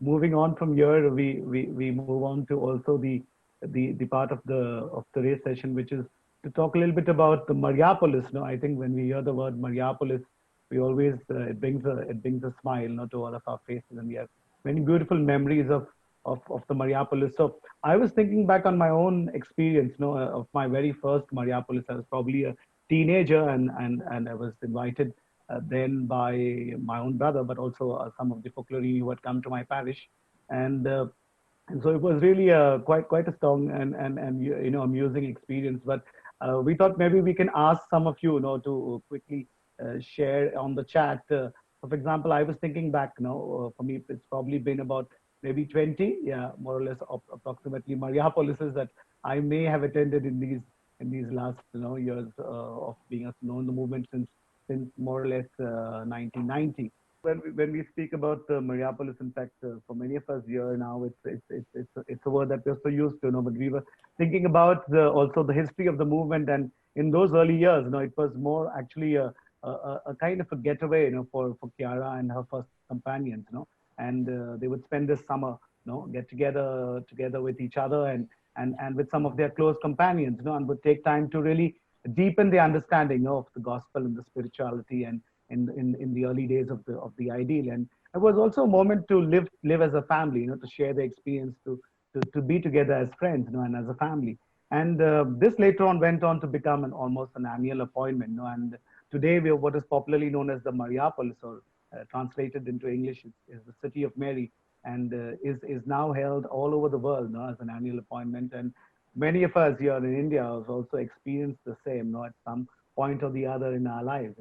moving on from here, we move on to also the part of today's session, which is to talk a little bit about the Mariapolis. No, I think when we hear the word Mariapolis, we always it brings a smile, to all of our faces, and we have many beautiful memories of the Mariapolis. So I was thinking back on my own experience, of my very first Mariapolis. I was probably a teenager, and I was invited then by my own brother, but also some of the Focolare who had come to my parish, and and so it was really quite a strong and amusing experience. But we thought maybe we can ask some of you, to quickly share on the chat. So for example, I was thinking back, for me it's probably been about maybe 20, yeah, more or less approximately Mariapolises that I may have attended in these last years of being known the movement since more or less 1990. When we speak about Mariapolis, in fact, for many of us here now, it's a word that we're so used to, but we were thinking about also the history of the movement, and in those early years, it was more actually a kind of a getaway, for Chiara and her first companions, and they would spend this summer, get together with each other and with some of their close companions, and would take time to really deepen the understanding of the gospel and the spirituality and in the early days of the ideal. And it was also a moment to live as a family, to share the experience, to be together as friends, and as a family. And this later on went on to become almost an annual appointment, and today we are what is popularly known as the Mariapolis, or translated into English is the City of Mary, and is now held all over the world, as an annual appointment. And many of us here in India have also experienced the same, at some point or the other in our lives,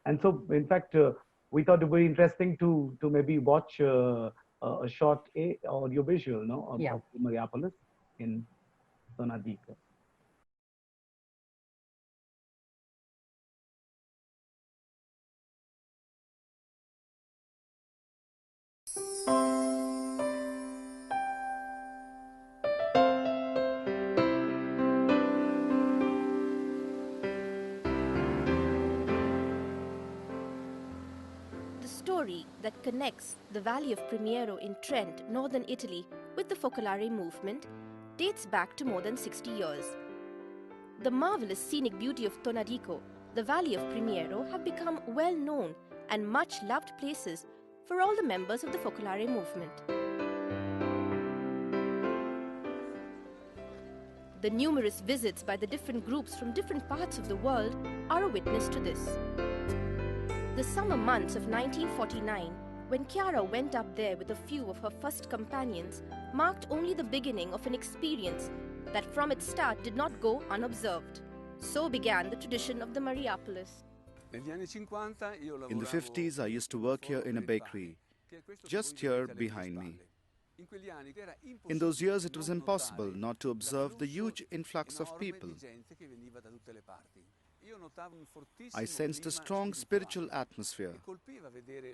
and so, in fact, we thought it would be interesting to maybe watch a short audio visual, Yeah. of Mariapolis in Sonadika. The story that connects the Valley of Primiero in Trent, northern Italy, with the Focolare movement dates back to more than 60 years. The marvelous scenic beauty of Tonadico, the Valley of Primiero, have become well known and much loved places for all the members of the Focolare movement. The numerous visits by the different groups from different parts of the world are a witness to this. The summer months of 1949, when Chiara went up there with a few of her first companions, marked only the beginning of an experience that from its start did not go unobserved. So began the tradition of the Mariapolis. In the 50s, I used to work here in a bakery, just here behind me. In those years, it was impossible not to observe the huge influx of people. I sensed a strong spiritual atmosphere,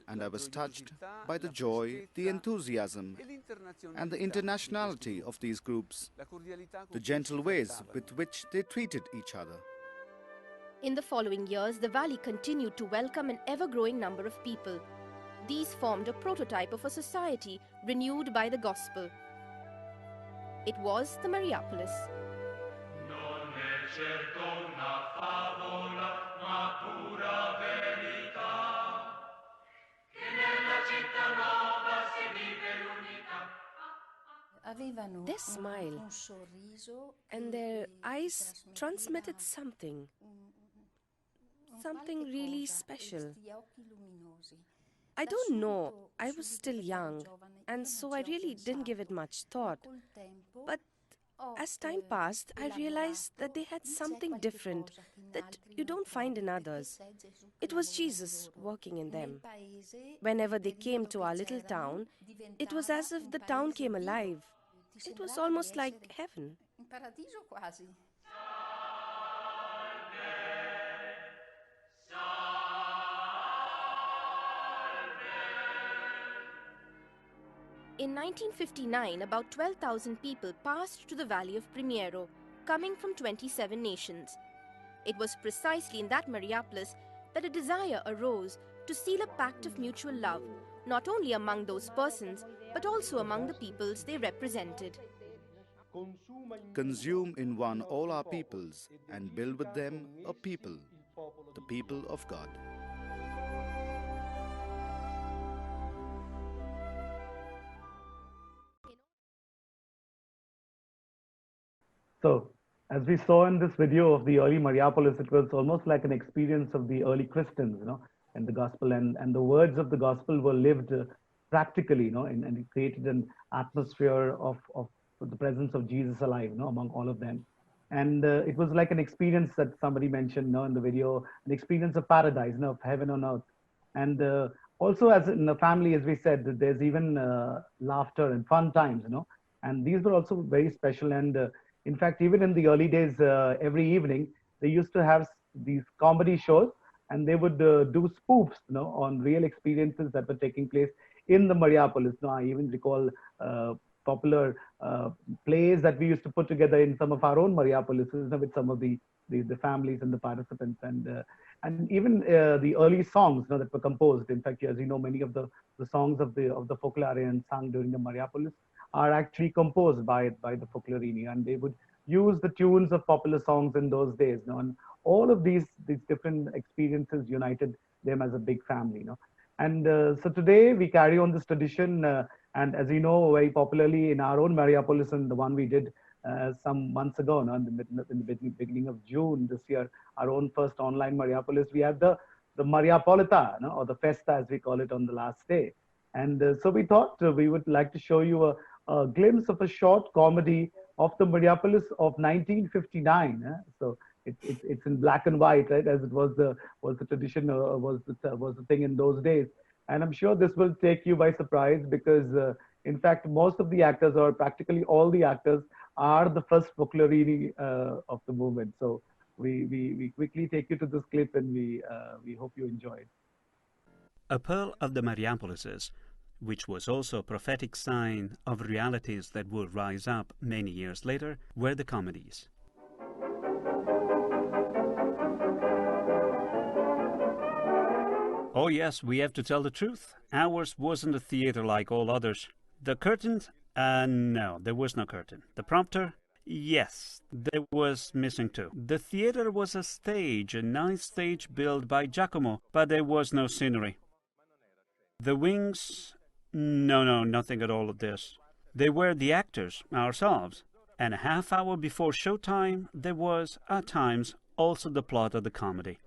and I was touched by the joy, the enthusiasm, and the internationality of these groups, the gentle ways with which they treated each other. In the following years, the valley continued to welcome an ever-growing number of people. These formed a prototype of a society renewed by the gospel. It was the Mariapolis. Their smile and their eyes transmitted something really special. I don't know, I was still young, and so I really didn't give it much thought. But as time passed, I realized that they had something different that you don't find in others. It was Jesus working in them. Whenever they came to our little town, it was as if the town came alive. It was almost like heaven. In 1959, about 12,000 people passed to the Valley of Primiero, coming from 27 nations. It was precisely in that Mariapolis that a desire arose to seal a pact of mutual love, not only among those persons, but also among the peoples they represented. Consume in one all our peoples and build with them a people, the people of God. So, as we saw in this video of the early Mariapolis, it was almost like an experience of the early Christians, and the gospel, and the words of the gospel were lived practically, and it created an atmosphere of the presence of Jesus alive, among all of them. And it was like an experience that somebody mentioned, in the video, an experience of paradise, of heaven on earth. And also, as in the family, as we said, that there's even laughter and fun times, and these were also very special. And in fact, even in the early days, every evening, they used to have these comedy shows, and they would do spoofs, on real experiences that were taking place in the Mariapolis. I even recall popular plays that we used to put together in some of our own Mariapolises, with some of the families and the participants, and even the early songs, that were composed. In fact, as you know, many of the songs of the Focolare and sung during the Mariapolis are actually composed by the Focolarini, and they would use the tunes of popular songs in those days. And all of these different experiences united them as a big family. And so today we carry on this tradition, and as you know, very popularly in our own Mariapolis, and the one we did some months ago, in the beginning of June this year, our own first online Mariapolis, we had the Mariapolita, or the Festa as we call it, on the last day. And so we thought we would like to show you a glimpse of a short comedy of the Mariapolis of 1959. So it's in black and white, right? As it was the tradition, was the thing in those days. And I'm sure this will take you by surprise, because in fact, most of the actors, or practically all the actors, are the first Focolarini of the movement. So we quickly take you to this clip, and we hope you enjoy it. A pearl of the Mariapolises, which was also a prophetic sign of realities that would rise up many years later, were the comedies. Oh yes, we have to tell the truth. Ours wasn't a theater like all others. The curtains? No, there was no curtain. The prompter? Yes, there was missing too. The theater was a stage, a nice stage built by Giacomo, but there was no scenery. The wings? No, nothing at all of this. They were the actors, ourselves. And a half hour before showtime, there was, at times, also the plot of the comedy.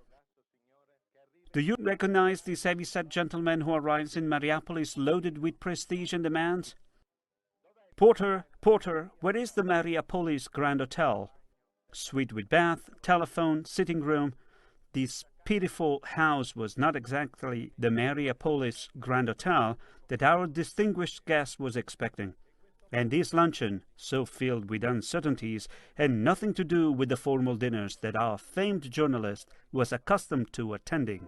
Do you recognize this heavy-set gentleman who arrives in Mariapolis loaded with prestige and demands? Porter, where is the Mariapolis Grand Hotel? Suite with bath, telephone, sitting room. This pitiful house was not exactly the Mariapolis Grand Hotel that our distinguished guest was expecting. And this luncheon, so filled with uncertainties, had nothing to do with the formal dinners that our famed journalist was accustomed to attending.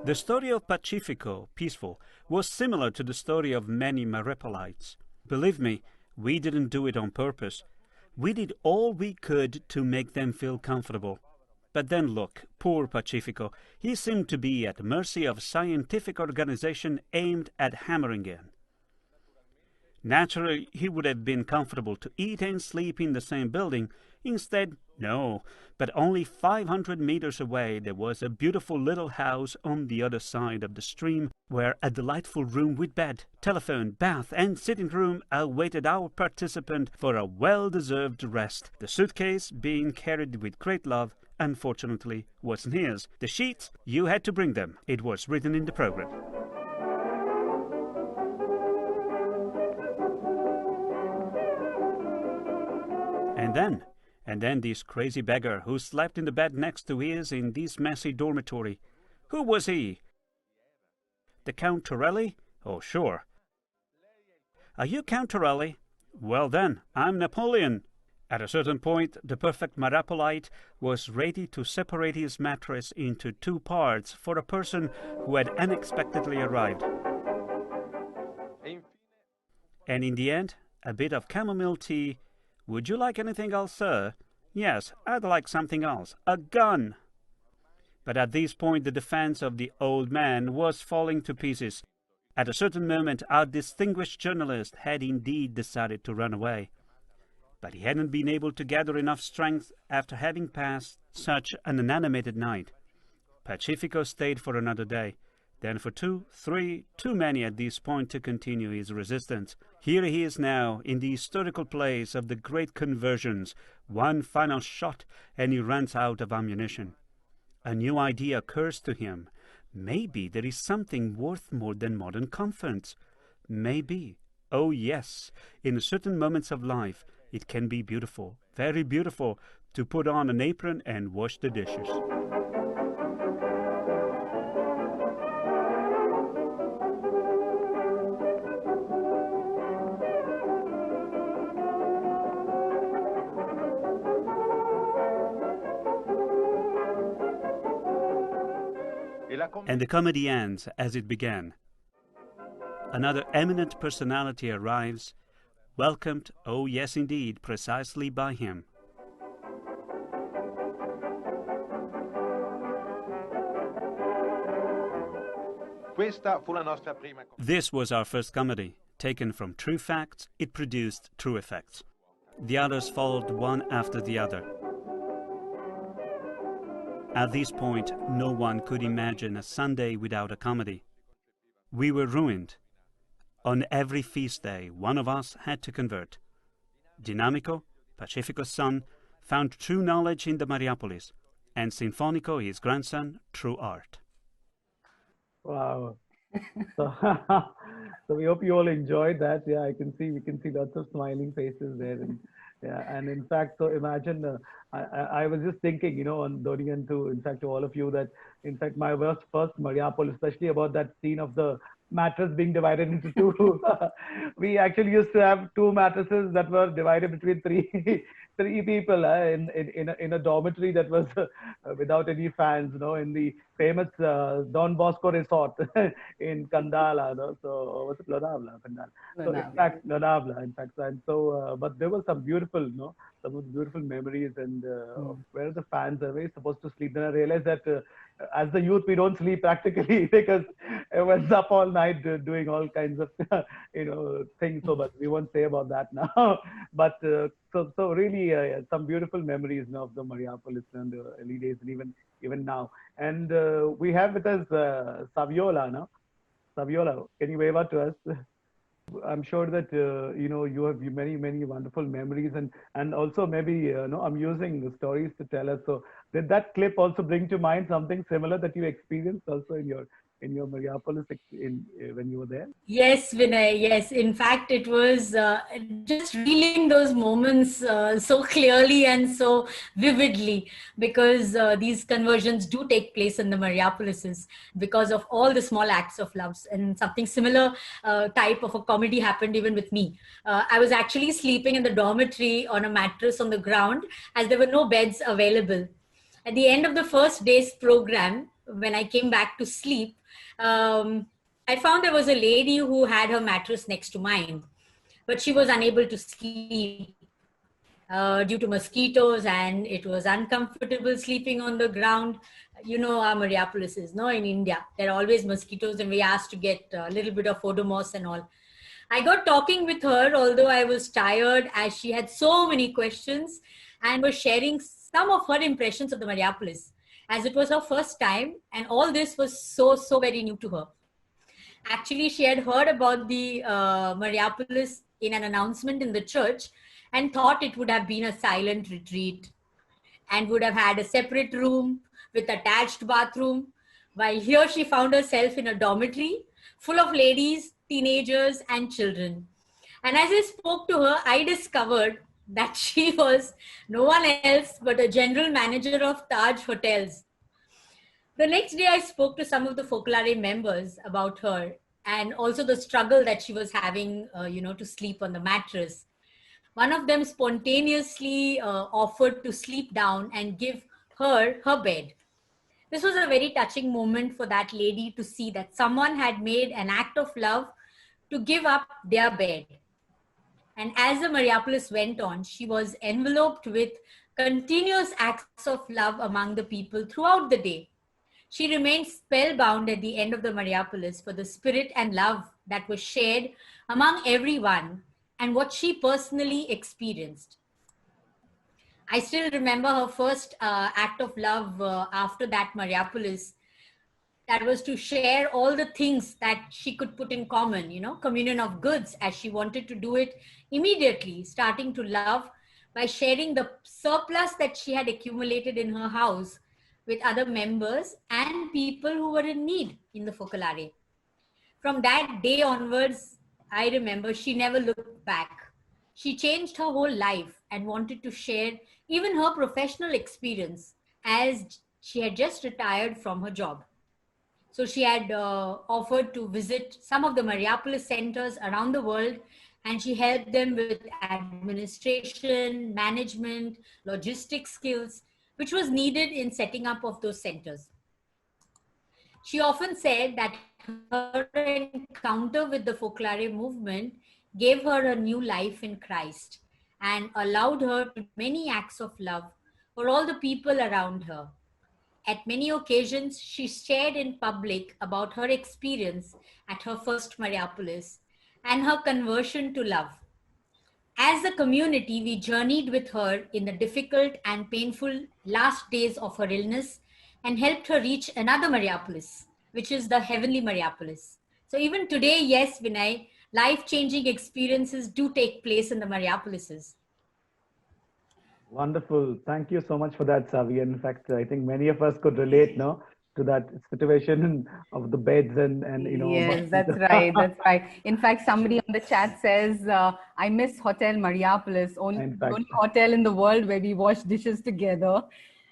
The story of Pacifico, peaceful, was similar to the story of many Mariapolites. Believe me, we didn't do it on purpose. We did all we could to make them feel comfortable. But then look, poor Pacifico, he seemed to be at the mercy of a scientific organization aimed at hammering in. Naturally, he would have been comfortable to eat and sleep in the same building. Instead, no, but only 500 meters away there was a beautiful little house on the other side of the stream, where a delightful room with bed, telephone, bath, and sitting room awaited our participant for a well-deserved rest. The suitcase, being carried with great love, unfortunately wasn't his. The sheets, you had to bring them. It was written in the program. And then this crazy beggar who slept in the bed next to his in this messy dormitory. Who was he? The Count Torelli? Oh, sure. Are you Count Torelli? Well then, I'm Napoleon. At a certain point, the perfect Mariapolite was ready to separate his mattress into two parts for a person who had unexpectedly arrived. And in the end, a bit of chamomile tea. Would you like anything else, sir? Yes, I'd like something else. A gun. But at this point, the defense of the old man was falling to pieces. At a certain moment, our distinguished journalist had indeed decided to run away. But he hadn't been able to gather enough strength after having passed such an unanimated night. Pacifico stayed for another day. Then for 2, 3, too many at this point to continue his resistance. Here he is now, in the historical place of the great conversions. One final shot, and he runs out of ammunition. A new idea occurs to him. Maybe there is something worth more than modern comforts. Maybe. Oh yes, in certain moments of life, it can be beautiful, very beautiful, to put on an apron and wash the dishes. And the comedy ends as it began. Another eminent personality arrives, welcomed, oh yes indeed, precisely by him. This was our first comedy. Taken from true facts, it produced true effects. The others followed one after the other. At this point, no one could imagine a Sunday without a comedy. We were ruined. On every feast day, one of us had to convert. Dinamico, Pacifico's son, found true knowledge in the Mariapolis, and Sinfonico, his grandson, true art. Wow. So, so we hope you all enjoyed that. Yeah, we can see lots of smiling faces there. And yeah, and in fact, so imagine, I was just thinking, you know, on Dorian to, in fact, to all of you that, in fact, my first Mariupol, especially about that scene of the mattress being divided into two. We actually used to have two mattresses that were divided between three people in a dormitory that was without any fans, you know, in the famous Don Bosco Resort in Kandala, you know? So was it Lonavala? Kandala. So in fact, Lonavala, in fact, and so but there were some beautiful, you know, some of the beautiful memories and of where the fans are very supposed to sleep. Then I realized that as the youth we don't sleep practically because everyone's up all night doing all kinds of you know things. So but we won't say about that now. But so really some beautiful memories, you know, of the Mariapolis and the early days and even now. And we have with us Saviola now. Saviola, can you wave out to us? I'm sure that you know you have many wonderful memories and also maybe no amusing stories to tell us. So did that clip also bring to mind something similar that you experienced also in your Mariapolis when you were there? Yes, Vinay. Yes, in fact, it was just reliving those moments so clearly and so vividly because these conversions do take place in the Mariapolises because of all the small acts of love. And something similar type of a comedy happened even with me. I was actually sleeping in the dormitory on a mattress on the ground as there were no beds available. At the end of the first day's program, when I came back to sleep, I found there was a lady who had her mattress next to mine, but she was unable to sleep due to mosquitoes, and it was uncomfortable sleeping on the ground. You know how Mariapolis is, no? In India, there are always mosquitoes, and we asked to get a little bit of Odomos and all. I got talking with her, although I was tired, as she had so many questions and was sharing some of her impressions of the Mariapolis, as it was her first time, and all this was so very new to her. Actually, she had heard about the Mariapolis in an announcement in the church and thought it would have been a silent retreat and would have had a separate room with attached bathroom, while here she found herself in a dormitory full of ladies, teenagers, and children. And as I spoke to her, I discovered that she was no one else but a general manager of Taj Hotels. The next day, I spoke to some of the Focolare members about her and also the struggle that she was having, to sleep on the mattress. One of them spontaneously offered to sleep down and give her her bed. This was a very touching moment for that lady to see that someone had made an act of love to give up their bed. And as the Mariapolis went on, she was enveloped with continuous acts of love among the people throughout the day. She remained spellbound at the end of the Mariapolis for the spirit and love that was shared among everyone and what she personally experienced. I still remember her first act of love after that Mariapolis. That was to share all the things that she could put in common, communion of goods, as she wanted to do it immediately, starting to love by sharing the surplus that she had accumulated in her house with other members and people who were in need in the Focolare. From that day onwards, I remember she never looked back. She changed her whole life and wanted to share even her professional experience as she had just retired from her job. So she had offered to visit some of the Mariapolis centers around the world, and she helped them with administration, management, logistics skills, which was needed in setting up of those centers. She often said that her encounter with the Focolare movement gave her a new life in Christ and allowed her to do many acts of love for all the people around her. At many occasions, she shared in public about her experience at her first Mariapolis and her conversion to love. As a community, we journeyed with her in the difficult and painful last days of her illness and helped her reach another Mariapolis, which is the heavenly Mariapolis. So even today, yes, Vinay, life-changing experiences do take place in the Mariapolises. Wonderful. Thank you so much for that, Savi. In fact, I think many of us could relate, no, to that situation of the beds and Yes, that's right. That's right. In fact, somebody on the chat says, I miss Hotel Mariapolis, the only hotel in the world where we wash dishes together.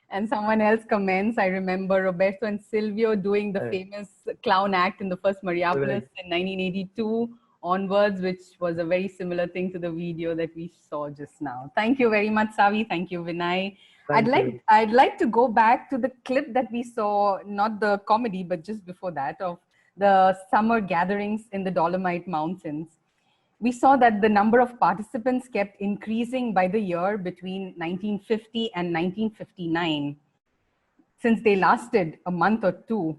And someone else comments, I remember Roberto and Silvio doing the famous clown act in the first Mariapolis in 1982 onwards, which was a very similar thing to the video that we saw just now. Thank you very much, Savi. Thank you, Vinay. I'd like to go back to the clip that we saw, not the comedy, but just before that, of the summer gatherings in the Dolomite Mountains. We saw that the number of participants kept increasing by the year between 1950 and 1959. Since they lasted a month or two,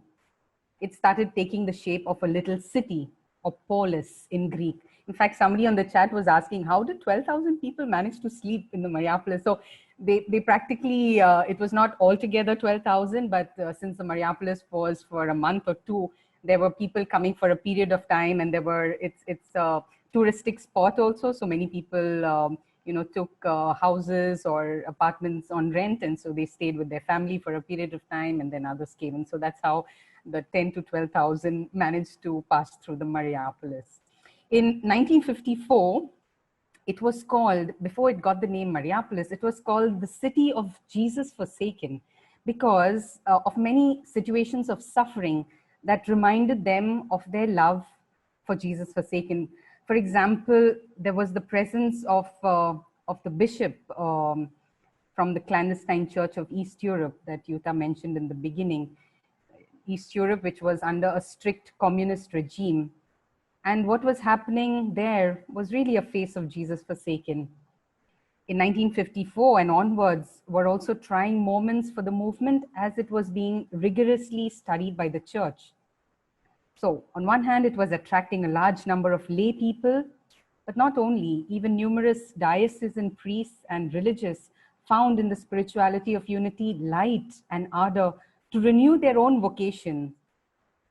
it started taking the shape of a little city, or polis in Greek. In fact, somebody on the chat was asking, how did 12,000 people manage to sleep in the Mariapolis? So they practically, it was not altogether 12,000, but since the Mariapolis was for a month or two, there were people coming for a period of time, and it's a touristic spot also. So many people, took houses or apartments on rent, and so they stayed with their family for a period of time, and then others came. And so that's how the 10 to 12,000 managed to pass through the Mariapolis. In 1954, it was called, before it got the name Mariapolis, it was called the City of Jesus Forsaken, because of many situations of suffering that reminded them of their love for Jesus Forsaken. For example, there was the presence of the bishop from the clandestine church of East Europe that Yuta mentioned in the beginning. East Europe, which was under a strict communist regime. And what was happening there was really a face of Jesus Forsaken. In 1954 and onwards were also trying moments for the movement as it was being rigorously studied by the church. So on one hand, it was attracting a large number of lay people, but not only, even numerous diocesan priests and religious found in the spirituality of unity light and ardor to renew their own vocation.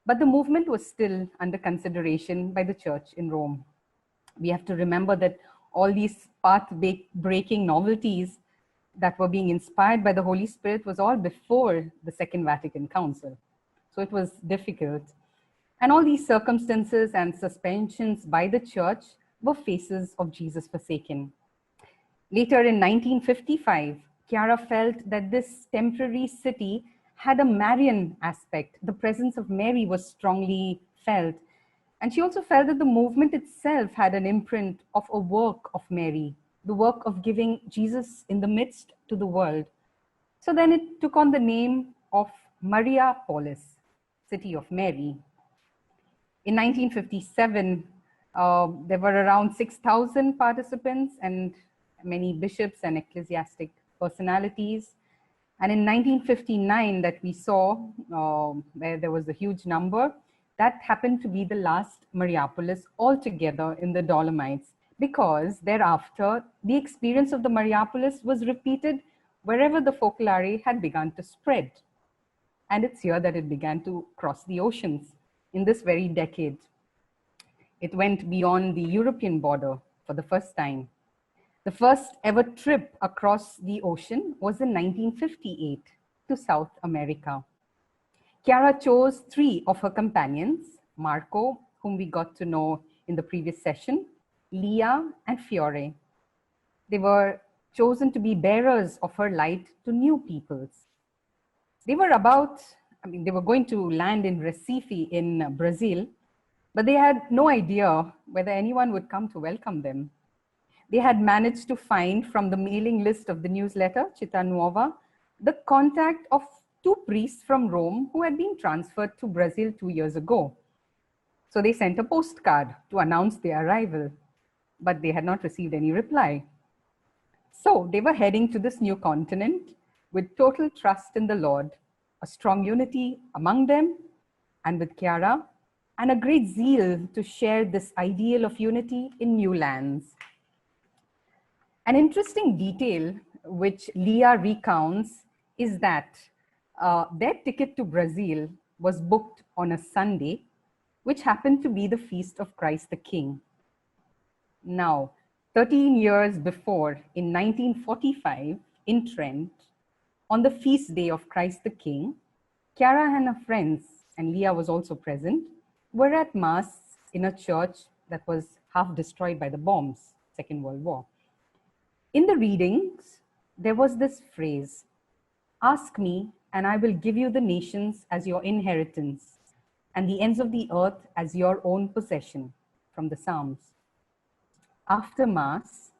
But the movement was still under consideration by the church in Rome. We have to remember that all these path-breaking novelties that were being inspired by the Holy Spirit was all before the Second Vatican Council. So it was difficult. And all these circumstances and suspensions by the church were faces of Jesus Forsaken. Later in 1955, Chiara felt that this temporary city had a Marian aspect. The presence of Mary was strongly felt. And she also felt that the movement itself had an imprint of a work of Mary, the work of giving Jesus in the midst to the world. So then it took on the name of Mariapolis, City of Mary. In 1957, there were around 6,000 participants and many bishops and ecclesiastic personalities. And in 1959 that we saw, where there was a huge number, that happened to be the last Mariapolis altogether in the Dolomites, because thereafter the experience of the Mariapolis was repeated wherever the Focolare had begun to spread. And it's here that it began to cross the oceans in this very decade. It went beyond the European border for the first time. The first ever trip across the ocean was in 1958 to South America. Chiara chose 3 of her companions, Marco, whom we got to know in the previous session, Leah, and Fiore. They were chosen to be bearers of her light to new peoples. They were they were going to land in Recife in Brazil, but they had no idea whether anyone would come to welcome them. They had managed to find from the mailing list of the newsletter, Città Nuova, the contact of 2 priests from Rome who had been transferred to Brazil 2 years ago. So they sent a postcard to announce their arrival, but they had not received any reply. So they were heading to this new continent with total trust in the Lord, a strong unity among them and with Chiara, and a great zeal to share this ideal of unity in new lands. An interesting detail which Leah recounts is that their ticket to Brazil was booked on a Sunday, which happened to be the feast of Christ the King. Now, 13 years before, in 1945, in Trent, on the feast day of Christ the King, Chiara and her friends, and Leah was also present, were at Mass in a church that was half destroyed by the bombs, Second World War. In the readings, there was this phrase, "Ask me, and I will give you the nations as your inheritance, and the ends of the earth as your own possession," from the Psalms. After Mass,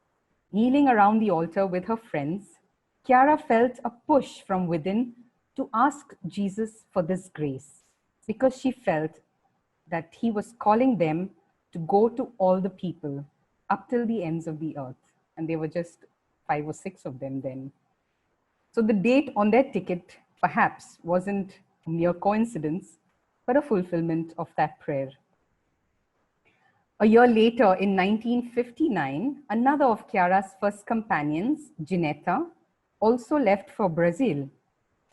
kneeling around the altar with her friends, Chiara felt a push from within to ask Jesus for this grace, because she felt that he was calling them to go to all the people up till the ends of the earth. And there were just 5 or 6 of them then. So the date on their ticket perhaps wasn't a mere coincidence, but a fulfillment of that prayer. A year later, in 1959, another of Chiara's first companions, Ginetta, also left for Brazil,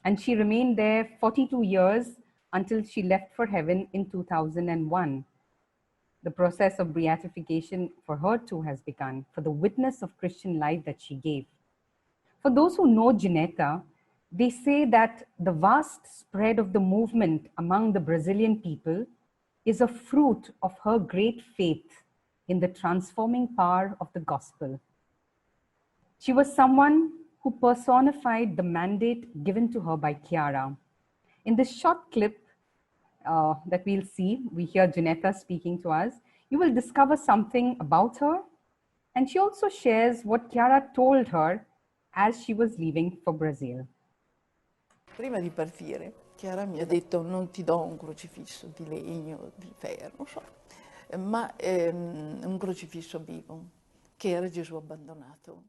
and she remained there 42 years until she left for heaven in 2001. The process of beatification for her too has begun, for the witness of Christian life that she gave. For those who know Ginetta, they say that the vast spread of the movement among the Brazilian people is a fruit of her great faith in the transforming power of the gospel. She was someone who personified the mandate given to her by Chiara. In this short clip that we'll see, we hear Ginetta speaking to us. You will discover something about her, and she also shares what Chiara told her as she was leaving for Brazil. Prima di partire, Chiara mi ha detto: non ti do un crocifisso di legno, di ferro, ma un crocifisso vivo, che era Gesù abbandonato.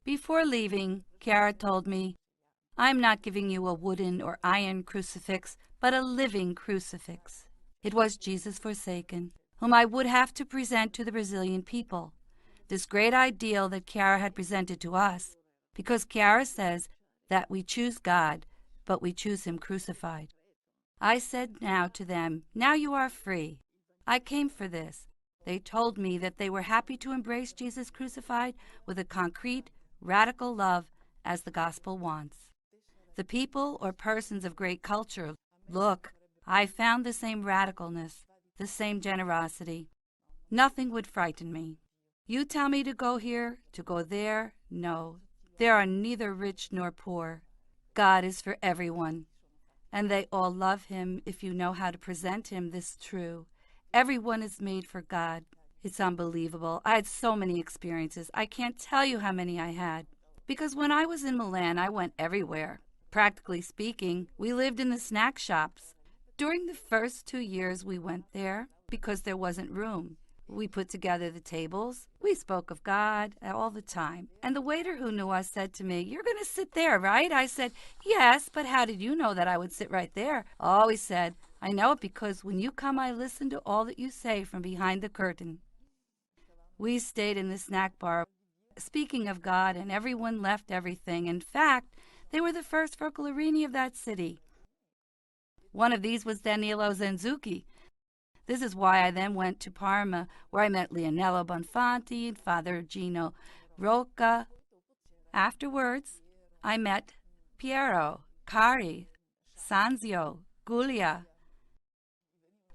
Before leaving, Chiara told me, "I'm not giving you a wooden or iron crucifix, but a living crucifix." It was Jesus forsaken, whom I would have to present to the Brazilian people. This great ideal that Chiara had presented to us, because Chiara says that we choose God, but we choose him crucified. I said now to them, "Now you are free. I came for this." They told me that they were happy to embrace Jesus crucified with a concrete, radical love as the gospel wants. The people or persons of great culture, look, I found the same radicalness, the same generosity. Nothing would frighten me. You tell me to go here, to go there. No, there are neither rich nor poor. God is for everyone, and they all love him if you know how to present him this true. Everyone is made for God. It's unbelievable. I had so many experiences. I can't tell you how many I had. Because when I was in Milan, I went everywhere. Practically speaking, we lived in the snack shops. During the first 2 years we went there, because there wasn't room. We put together the tables. We spoke of God all the time. And the waiter who knew us said to me, "You're going to sit there, right?" I said, "Yes, but how did you know that I would sit right there?" Oh, he said, "I know it because when you come, I listen to all that you say from behind the curtain." We stayed in the snack bar, speaking of God, and everyone left everything. In fact, they were the first Focolarini of that city. One of these was Danilo Zenzuki. This is why I then went to Parma, where I met Leonello Bonfanti and Father Gino Rocca. Afterwards, I met Piero, Cari, Sanzio, Giulia.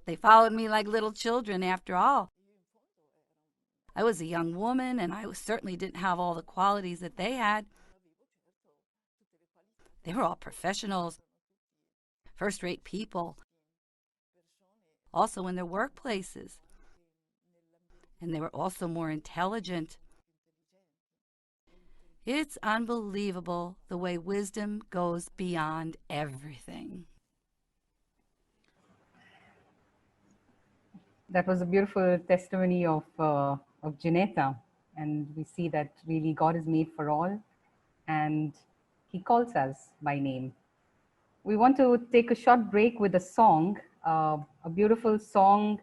They followed me like little children after all. I was a young woman, and I certainly didn't have all the qualities that they had. They were all professionals, first-rate people, also in their workplaces. And they were also more intelligent. It's unbelievable the way wisdom goes beyond everything. That was a beautiful testimony of Ginetta. And we see that really God is made for all, and He calls us by name. We want to take a short break with a song, a beautiful song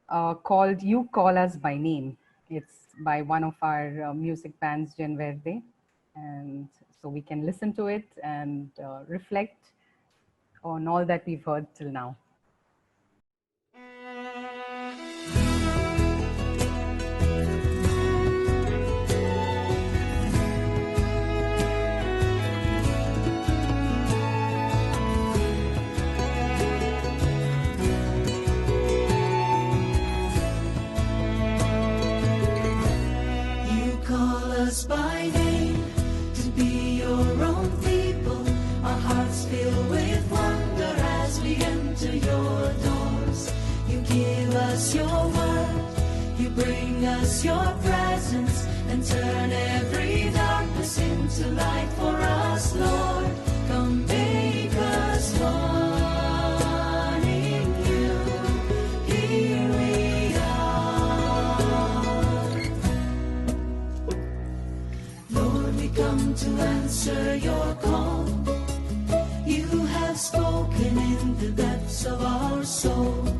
called "You Call Us by Name." It's by one of our music bands, Gen Verde. And so we can listen to it and reflect on all that we've heard till now. By name, to be your own people, our hearts fill with wonder as we enter your doors. You give us your word, you bring us your presence, and turn every darkness into light for us, Lord. Come make us one in you. Here we are. Lord, we come to answer your call. You have spoken in the depths of our soul.